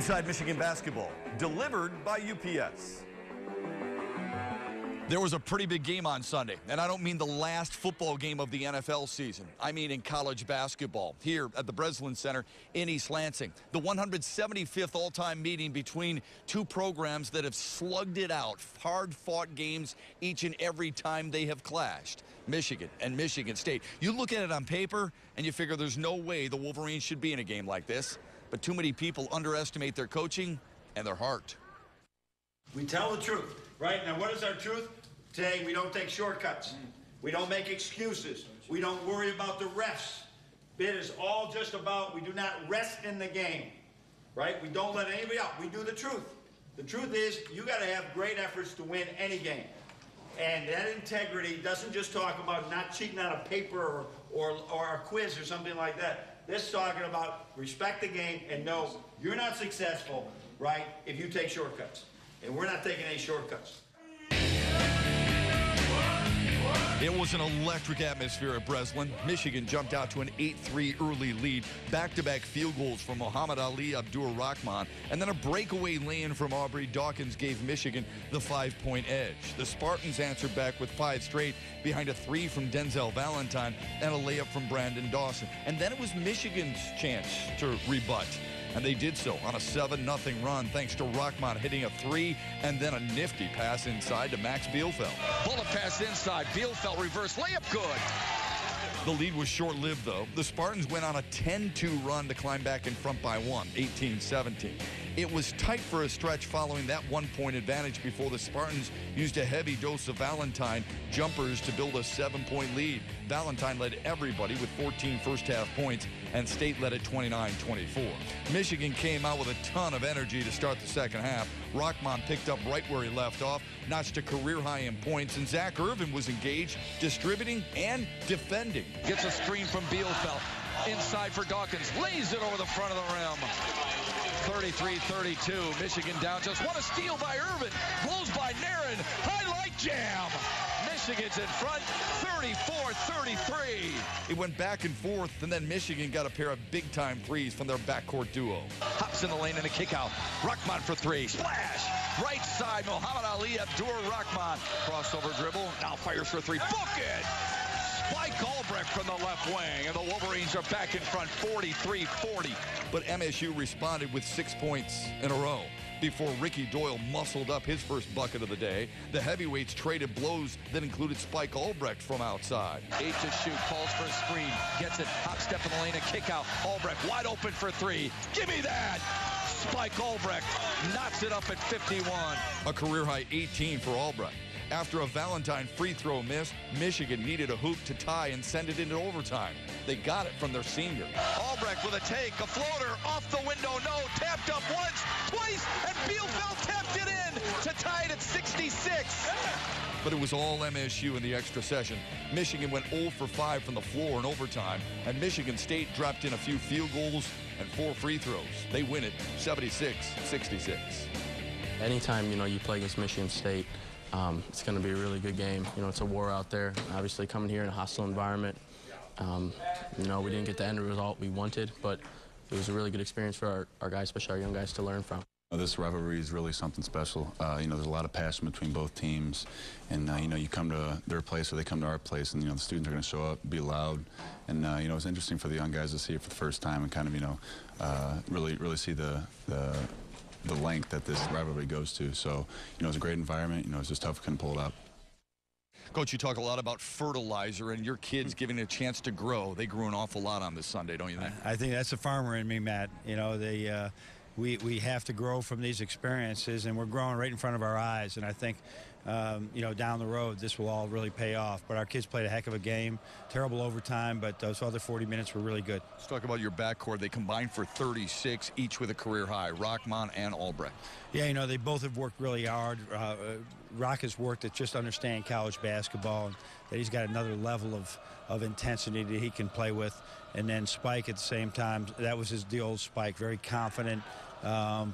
Inside Michigan Basketball, delivered by UPS. There was a pretty big game on Sunday, and I don't mean the last football game of the NFL season. I mean in college basketball, here at the Breslin Center in East Lansing. The 175th all-time meeting between two programs that have slugged it out, hard-fought games each and every time they have clashed. Michigan and Michigan State. You look at it on paper, and you figure there's no way the Wolverines should be in a game like this. But too many people underestimate their coaching and their heart. We tell the truth, right? Now, what is our truth? Today, we don't take shortcuts. We don't make excuses. We don't worry about the refs. It is all just about, we do not rest in the game, right? We don't let anybody out. We do the truth. The truth is, you got to have great efforts to win any game. And that integrity doesn't just talk about not cheating on a paper or a quiz or something like that. This is talking about respect the game and know you're not successful, right, if you take shortcuts. And we're not taking any shortcuts. It was an electric atmosphere at Breslin. Michigan jumped out to an 8-3 early lead. Back-to-back field goals from Muhammad Ali Abdur-Rahman. And then a breakaway lay-in from Aubrey Dawkins gave Michigan the 5-point edge. The Spartans answered back with 5 straight behind a 3 from Denzel Valentine and a layup from Brandon Dawson. And then it was Michigan's chance to rebut. And they did so on a 7-0 run thanks to Rahman hitting a 3 and then a nifty pass inside to Max Bielfeldt. Bullet pass inside. Bielfeldt reverse layup good. The lead was short-lived, though. The Spartans went on a 10-2 run to climb back in front by 1, 18-17. It was tight for a stretch following that 1-point advantage before the Spartans used a heavy dose of Valentine jumpers to build a 7-point lead. Valentine led everybody with 14 first-half points, and State led at 29-24. Michigan came out with a ton of energy to start the second half. Rahman picked up right where he left off, notched a career high in points, and Zach Irvin was engaged, distributing and defending. Gets a screen from Bielfeldt. Inside for Dawkins. Lays it over the front of the rim. 33-32. Michigan down. Just one a steal by Irvin. Blows by Nairn. Highlight jam. Michigan's in front. 34-33. It went back and forth, and then Michigan got a pair of big-time threes from their backcourt duo. Hops in the lane and a kick out. Rahman for 3. Splash. Right side. Muhammad Ali Abdur-Rahman. Crossover dribble. Now fires for 3. Book it. Spike Albrecht from the left wing, and the Wolverines are back in front, 43-40. But MSU responded with 6 points in a row before Ricky Doyle muscled up his first bucket of the day. The heavyweights traded blows that included Spike Albrecht from outside. 8 to shoot, calls for a screen, gets it, hop step in the lane, a kick out. Albrecht wide open for 3. Give me that! Spike Albrecht knocks it up at 51. A career-high 18 for Albrecht. After a Valentine free throw miss, Michigan needed a hoop to tie and send it into overtime. They got it from their senior. Albrecht with a take, a floater, off the window, no, tapped up once, twice, and Bielfeldt tapped it in to tie it at 66. But it was all MSU in the extra session. Michigan went 0 for 5 from the floor in overtime, and Michigan State dropped in a few field goals and 4 free throws. They win it 76-66. Anytime, you play against Michigan State, it's going to be a really good game. It's a war out there. Obviously, coming here in a hostile environment, we didn't get the end result we wanted, but it was a really good experience for our guys, especially our young guys, to learn from. This rivalry is really something special. There's a lot of passion between both teams, and you come to their place or they come to our place, and the students are going to show up, be loud, and it's interesting for the young guys to see it for the first time and kind of really see the length that this rivalry goes to. So, it's a great environment. It's just tough, couldn't pull it up. Coach, you talk a lot about fertilizer and your kids giving it a chance to grow. They grew an awful lot on this Sunday, don't you think? I think that's the farmer in me, Matt. We have to grow from these experiences, and we're growing right in front of our eyes. And I think, down the road, this will all really pay off. But our kids played a heck of a game. Terrible overtime, but those other 40 minutes were really good. Let's talk about your backcourt. They combined for 36, each with a career high, Rahman and Albrecht. Yeah, they both have worked really hard. Rock has worked at just understanding college basketball, and that he's got another level of intensity that he can play with. And then Spike at the same time, that was the old Spike, very confident,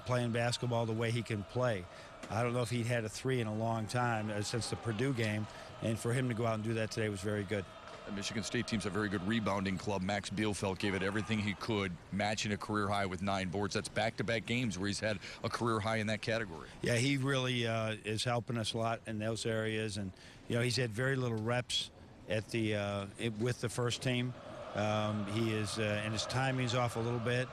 playing basketball the way he can play. I don't know if he'd had a 3 in a long time since the Purdue game, and for him to go out and do that today was very good. The Michigan State team's a very good rebounding club. Max Bielfeldt gave it everything he could, matching a career high with 9 boards. That's back-to-back games where he's had a career high in that category. Yeah, he really is helping us a lot in those areas, and he's had very little reps at the with the first team. He is, and his timing's off a little bit,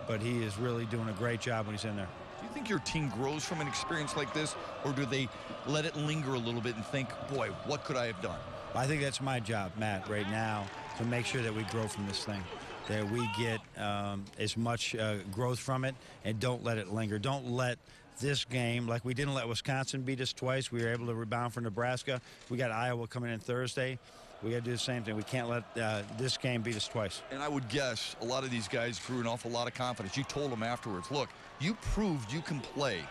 but he is really doing a great job when he's in there. Do you think your team grows from an experience like this, or do they let it linger a little bit and think, boy, what could I have done? I think that's my job, Matt, right now, to make sure that we grow from this thing, that we get as much growth from it, and don't let it linger. Don't let this game, like we didn't let Wisconsin beat us twice. We were able to rebound for Nebraska. We got Iowa coming in Thursday. We got to do the same thing. We can't let this game beat us twice. And I would guess a lot of these guys grew an awful lot of confidence. You told them afterwards, look, you proved you can play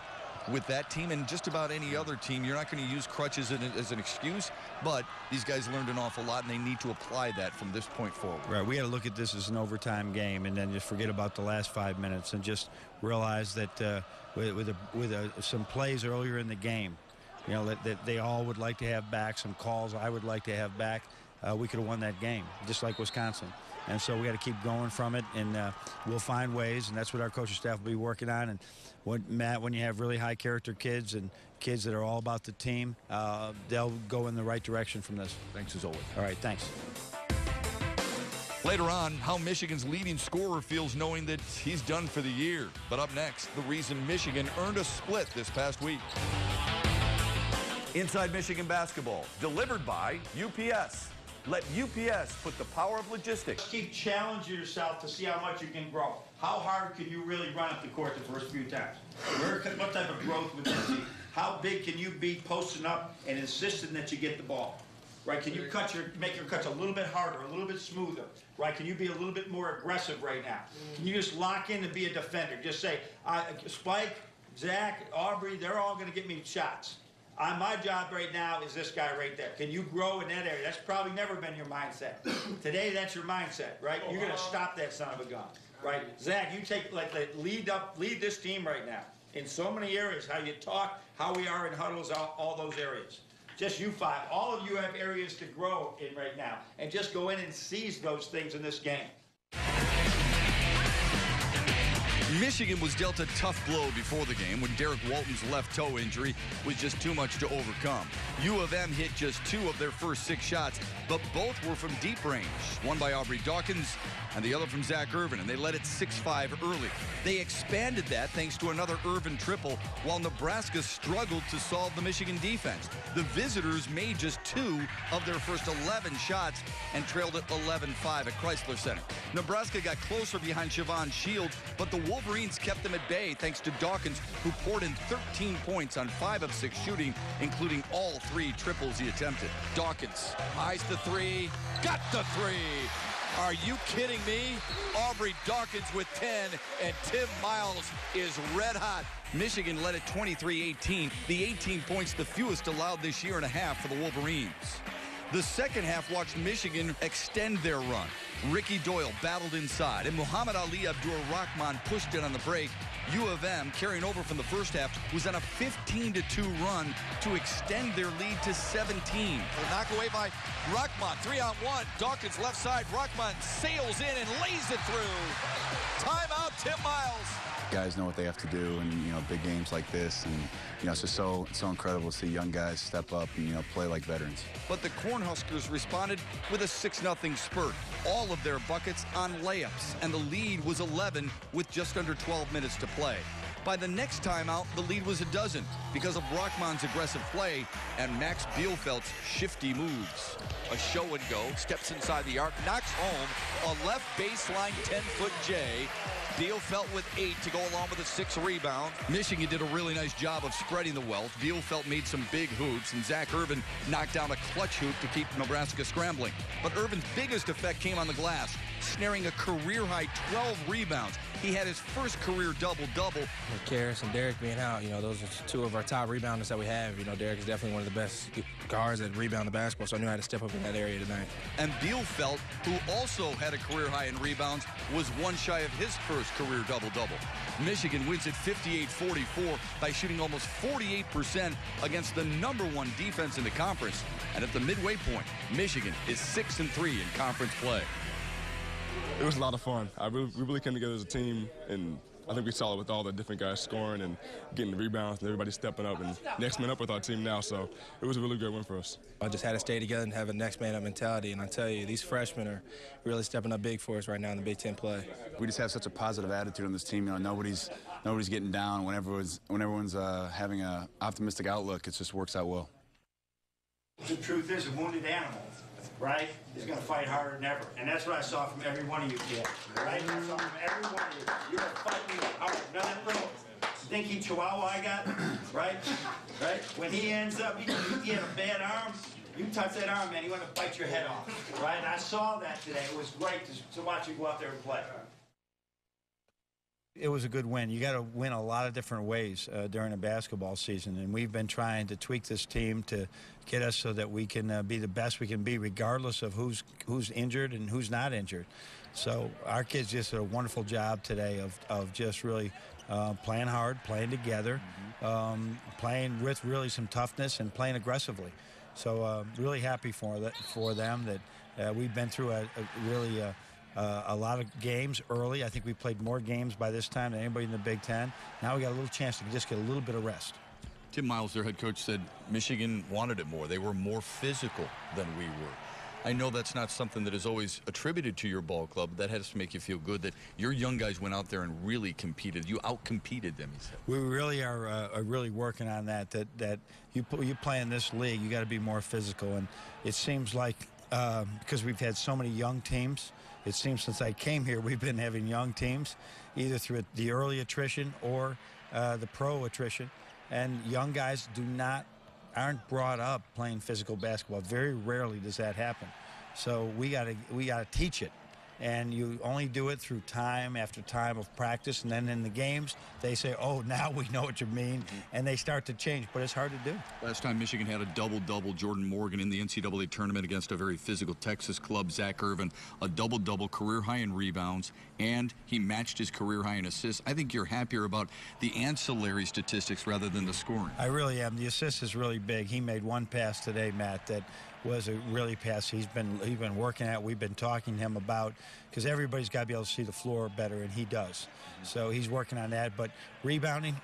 with that team and just about any other team. You're not going to use crutches as an excuse, but these guys learned an awful lot, and they need to apply that from this point forward. Right. We got to look at this as an overtime game, and then just forget about the last 5 minutes and just realize that with some plays earlier in the game, that they all would like to have back, some calls I would like to have back. We could have won that game, just like Wisconsin. And so we got to keep going from it, and we'll find ways, and that's what our coaching staff will be working on. And Matt, when you have really high character kids and kids that are all about the team, they'll go in the right direction from this. Thanks as always. All right, thanks. Later on, how Michigan's leading scorer feels knowing that he's done for the year. But up next, the reason Michigan earned a split this past week. Inside Michigan Basketball, delivered by UPS. Let UPS put the power of logistics. Keep challenging yourself to see how much you can grow. How hard can you really run up the court the first few times? What type of growth would you see? How big can you be posting up and insisting that you get the ball? Right? Can you make your cuts a little bit harder, a little bit smoother? Right? Can you be a little bit more aggressive right now? Can you just lock in and be a defender? Just say, Spike, Zach, Aubrey, they're all going to get me shots. My job right now is this guy right there. Can you grow in that area? That's probably never been your mindset. Today, that's your mindset, right? You're going to stop that son of a gun, right? Zach, you take lead this team right now in so many areas. How you talk, how we are in huddles, all those areas. Just you 5. All of you have areas to grow in right now, and just go in and seize those things in this game. Michigan was dealt a tough blow before the game when Derek Walton's left toe injury was just too much to overcome. U of M hit just 2 of their first 6 shots, but both were from deep range. One by Aubrey Dawkins and the other from Zach Irvin, and they led it 6-5 early. They expanded that thanks to another Irvin triple, while Nebraska struggled to solve the Michigan defense. The visitors made just 2 of their first 11 shots and trailed it 11-5 at Chrysler Center. Nebraska got closer behind Siobhan Shields, but the Wolverines kept them at bay thanks to Dawkins, who poured in 13 points on 5 of 6 shooting, including all 3 triples he attempted. Dawkins eyes the 3, got the 3. Are you kidding me? Aubrey Dawkins with 10, and Tim Miles is red hot. Michigan led at 23-18, the 18 points the fewest allowed this year and a half for the Wolverines. The second half watched Michigan extend their run. Ricky Doyle battled inside, and Muhammad Ali Abdur-Rahman pushed in on the break. U of M, carrying over from the first half, was on a 15-2 run to extend their lead to 17. A knock away by Rahman, 3-on-1. Dawkins left side. Rahman sails in and lays it through. Timeout, Tim Miles. Guys know what they have to do in big games like this, and it's just so incredible to see young guys step up and play like veterans. But the Cornhuskers responded with a 6-0 spurt, all of their buckets on layups, and the lead was 11 with just under 12 minutes to play. By the next timeout, the lead was a dozen because of Rahman's aggressive play and Max Bielfeldt's shifty moves. A show and go, steps inside the arc, knocks home a left baseline 10-foot J. Bielfeldt with 8 to go along with a 6 rebound. Michigan did a really nice job of spreading the wealth. Bielfeldt made some big hoops, and Zach Irvin knocked down a clutch hoop to keep Nebraska scrambling. But Irvin's biggest effect came on the glass. snaring a career-high 12 rebounds. He had his first career double-double. With Karis and Derek being out, those are two of our top rebounders that we have. Derek is definitely one of the best guards that rebound the basketball, so I knew I had to step up in that area tonight. And Bielfeldt, who also had a career high in rebounds, was one shy of his first career double-double. Michigan wins at 58-44 by shooting almost 48% against the #1 defense in the conference. And at the midway point, Michigan is 6-3 in conference play. It was a lot of fun. We really came together as a team, and I think we saw it with all the different guys scoring and getting the rebounds and everybody stepping up and next man up with our team now. So it was a really good win for us. I just had to stay together and have a next man up mentality. And I tell you, these freshmen are really stepping up big for us right now in the Big Ten play. We just have such a positive attitude on this team. Nobody's getting down. When everyone's having an optimistic outlook, it just works out well. The truth is, a wounded animal, right, is going to fight harder than ever. And that's what I saw from every one of you kids, right? I saw from every one of you. You're fighting hard. Now that little stinky chihuahua I got, right? When he ends up, he had a bad arm. You touch that arm, man, he want to bite your head off, right? And I saw that today. It was great to watch you go out there and play. It was a good win. You got to win a lot of different ways during a basketball season, and we've been trying to tweak this team to get us so that we can be the best we can be, regardless of who's injured and who's not injured. So our kids just did a wonderful job today of just really playing hard, playing together, playing with really some toughness and playing aggressively. So really happy for them that we've been through a lot of games early. I think we played more games by this time than anybody in the Big Ten. Now we got a little chance to just get a little bit of rest. Tim Miles, their head coach, said Michigan wanted it more. They were more physical than we were. I know that's not something that is always attributed to your ball club, but that has to make you feel good that your young guys went out there and really competed. You out-competed them, he said. We really are really working on that you play in this league, you got to be more physical. And it seems like because we've had so many young teams, it seems since I came here, we've been having young teams, either through the early attrition or the pro attrition. And young guys aren't brought up playing physical basketball. Very rarely does that happen. So we gotta teach it. And you only do it through time after time of practice. And then in the games, they say, oh, now we know what you mean. And they start to change, but it's hard to do. Last time Michigan had a double-double, Jordan Morgan in the NCAA tournament against a very physical Texas club, Zach Irvin, a double-double, career high in rebounds, and he matched his career high in assists. I think you're happier about the ancillary statistics rather than the scoring. I really am. The assist is really big. He made one pass today, Matt, that was a really pass he's been working at. We've been talking to him about, because everybody's got to be able to see the floor better, and he does. So he's working on that. But rebounding,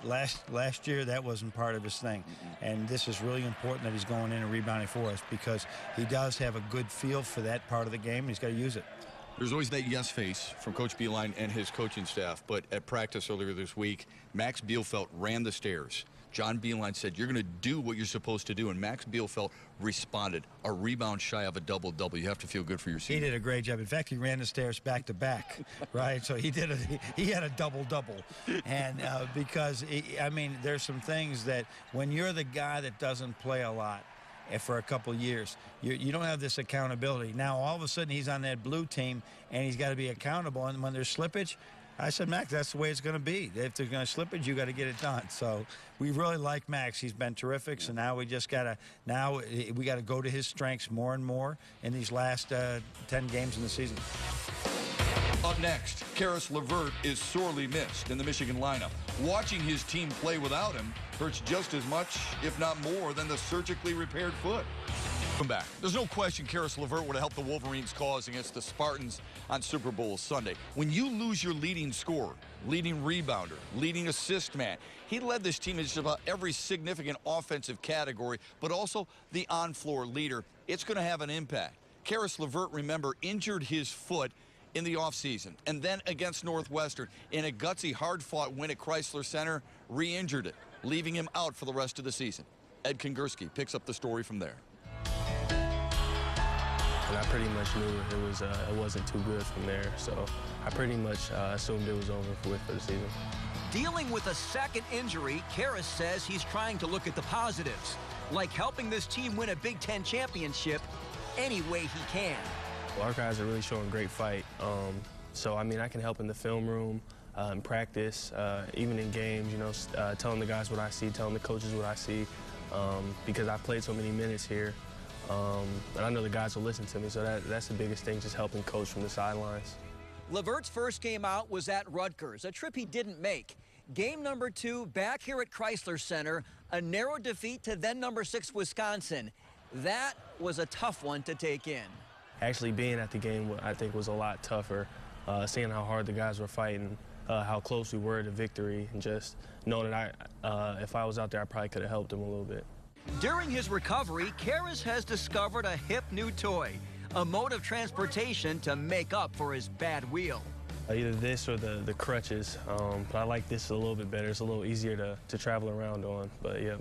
last year that wasn't part of his thing, and this is really important that he's going in and rebounding for us because he does have a good feel for that part of the game, and he's got to use it. There's always that yes face from Coach Beilein and his coaching staff, but at practice earlier this week, Max Bielfeldt ran the stairs. John Beilein said, you're going to do what you're supposed to do, and Max Bielfeldt responded. A rebound shy of a double-double. You have to feel good for your senior. He did a great job. In fact, he ran the stairs back-to-back, right? So he had a double-double. And because, there's some things that when you're the guy that doesn't play a lot, for a couple of years, you don't have this accountability. Now, all of a sudden, he's on that blue team, and he's got to be accountable. And when there's slippage, I said, Max, that's the way it's going to be. If there's going to slippage, you got to get it done. So we really like Max. He's been terrific. So now we just got to go to his strengths more and more in these last 10 games in the season. Up next, Caris LeVert is sorely missed in the Michigan lineup. Watching his team play without him hurts just as much, if not more, than the surgically repaired foot. Come back. There's no question Caris LeVert would have helped the Wolverines' cause against the Spartans on Super Bowl Sunday. When you lose your leading scorer, leading rebounder, leading assist man, he led this team in just about every significant offensive category, but also the on-floor leader. It's going to have an impact. Caris LeVert, remember, injured his foot in the offseason, and then against Northwestern in a gutsy, hard-fought win at Chrysler Center, re-injured it, leaving him out for the rest of the season. Ed Kongursky picks up the story from there. And I pretty much knew it wasn't too good from there, so I pretty much assumed it was over for the season. Dealing with a second injury, Caris says he's trying to look at the positives, like helping this team win a Big Ten championship any way he can. Well, our guys are really showing great fight. So, I mean, I can help in the film room, in practice, even in games, you know, telling the guys what I see, telling the coaches what I see, because I've played so many minutes here. And I know the guys will listen to me, so that's the biggest thing, just helping coach from the sidelines. LeVert's first game out was at Rutgers, a trip he didn't make. Game number 2 back here at Chrysler Center, a narrow defeat to then number 6 Wisconsin. That was a tough one to take in. Actually being at the game, I think, was a lot tougher, seeing how hard the guys were fighting, how close we were to victory, and just knowing that if I was out there, I probably could have helped them a little bit. During his recovery, Karras has discovered a hip new toy, a mode of transportation to make up for his bad wheel. Either this or the crutches, but I like this a little bit better. It's a little easier to travel around on, but yeah,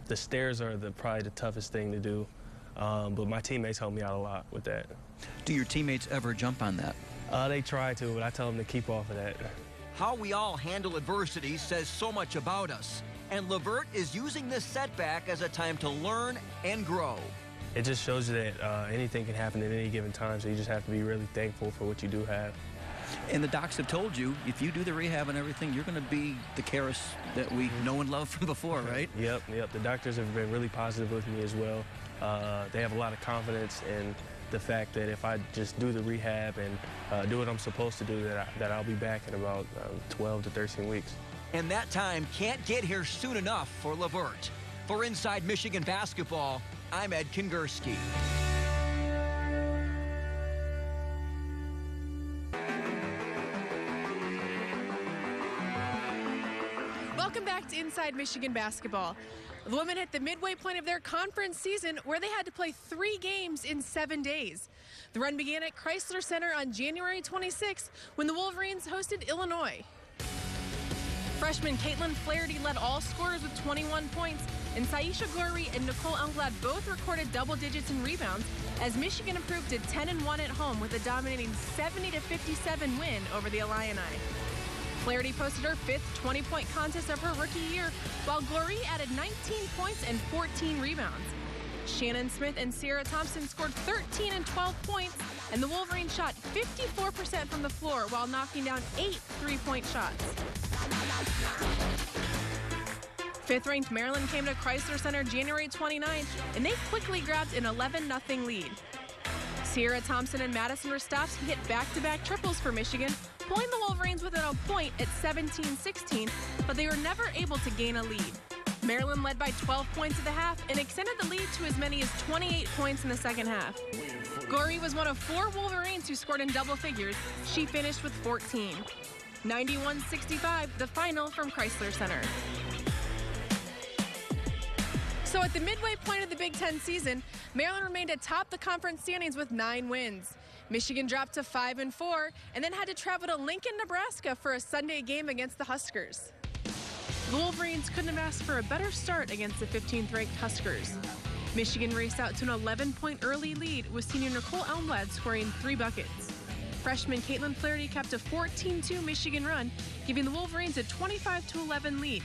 the stairs are probably the toughest thing to do, but my teammates help me out a lot with that. Do your teammates ever jump on that? They try to, but I tell them to keep off of that. How we all handle adversity says so much about us, and LeVert is using this setback as a time to learn and grow. It just shows you that anything can happen at any given time, so you just have to be really thankful for what you do have. And the docs have told you, if you do the rehab and everything, you're going to be the Karras that we know and love from before, right? Yep. The doctors have been really positive with me as well. They have a lot of confidence in the fact that if I just do the rehab and do what I'm supposed to do, that I'll be back in about 12 to 13 weeks. And that time can't get here soon enough for LeVert. For Inside Michigan Basketball, I'm Ed Kingerski. Welcome back to Inside Michigan Basketball. The women hit the midway point of their conference season where they had to play 3 games in 7 days. The run began at Chrysler Center on January 26th when the Wolverines hosted Illinois. Freshman Caitlin Flaherty led all scorers with 21 points, and Saisha Ghori and Nicole Elmblad both recorded double digits in rebounds as Michigan improved to 10-1 at home with a dominating 70-57 win over the Illini. Flaherty posted her 5th 20-point contest of her rookie year, while Ghori added 19 points and 14 rebounds. Shannon Smith and Sierra Thompson scored 13 and 12 points, and the Wolverines shot 54% from the floor while knocking down 8 3-point shots. 5th-ranked Maryland came to Chrysler Center January 29th, and they quickly grabbed an 11-0 lead. Sierra Thompson and Madison Rostovsky hit back-to-back triples for Michigan, pulling the Wolverines within a point at 17-16, but they were never able to gain a lead. Maryland led by 12 points at the half and extended the lead to as many as 28 points in the second half. Ghori was one of 4 Wolverines who scored in double figures. She finished with 14. 91-65, the final from Chrysler Center. So at the midway point of the Big Ten season, Maryland remained atop the conference standings with 9 wins. Michigan dropped to 5-4 and then had to travel to Lincoln, Nebraska for a Sunday game against the Huskers. The Wolverines couldn't have asked for a better start against the 15th-ranked Huskers. Michigan raced out to an 11-point early lead with senior Nicole Elmblad scoring 3 buckets. Freshman Caitlin Flaherty kept a 14-2 Michigan run, giving the Wolverines a 25-11 lead.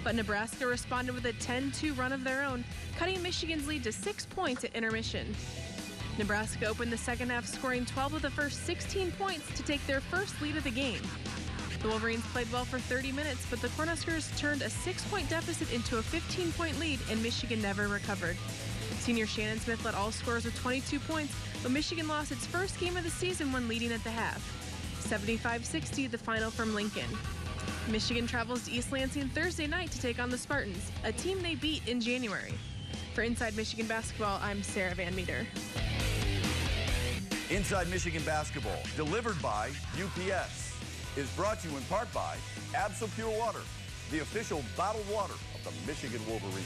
But Nebraska responded with a 10-2 run of their own, cutting Michigan's lead to 6 points at intermission. Nebraska opened the second half scoring 12 of the first 16 points to take their first lead of the game. The Wolverines played well for 30 minutes, but the Cornhuskers turned a 6-point deficit into a 15-point lead, and Michigan never recovered. Senior Shannon Smith led all scorers with 22 points, but Michigan lost its first game of the season when leading at the half. 75-60, the final from Lincoln. Michigan travels to East Lansing Thursday night to take on the Spartans, a team they beat in January. For Inside Michigan Basketball, I'm Sarah Van Meter. Inside Michigan Basketball, delivered by UPS, is brought to you in part by Absol Pure Water, the official bottled water of the Michigan Wolverines.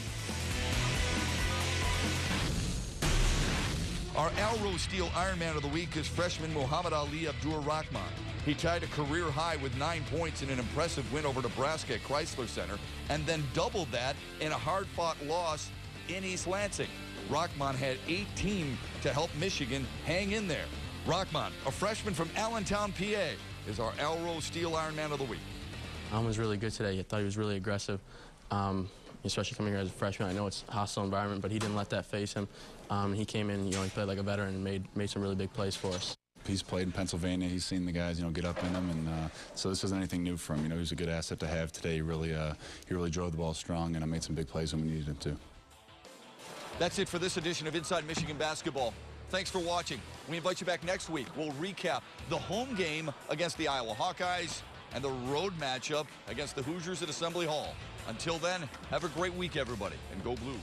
Our Alro Steel Ironman of the Week is freshman Muhammad Ali Abdur-Rahman. He tied a career high with 9 points in an impressive win over Nebraska at Chrysler Center, and then doubled that in a hard-fought loss in East Lansing. Rahman had 18 to help Michigan hang in there. Rahman, a freshman from Allentown, PA, is our Alro Steel Ironman of the Week. Was really good today. I thought he was really aggressive, especially coming here as a freshman. I know it's a hostile environment, but he didn't let that phase him. He came in, he played like a veteran and made some really big plays for us. he's played in Pennsylvania. He's seen the guys, get up in them, and so this isn't anything new for him. He was a good asset to have today. He really drove the ball strong and made some big plays when we needed him to. That's it for this edition of Inside Michigan Basketball. Thanks for watching. We invite you back next week. We'll recap the home game against the Iowa Hawkeyes and the road matchup against the Hoosiers at Assembly Hall. Until then, have a great week, everybody, and go Blue.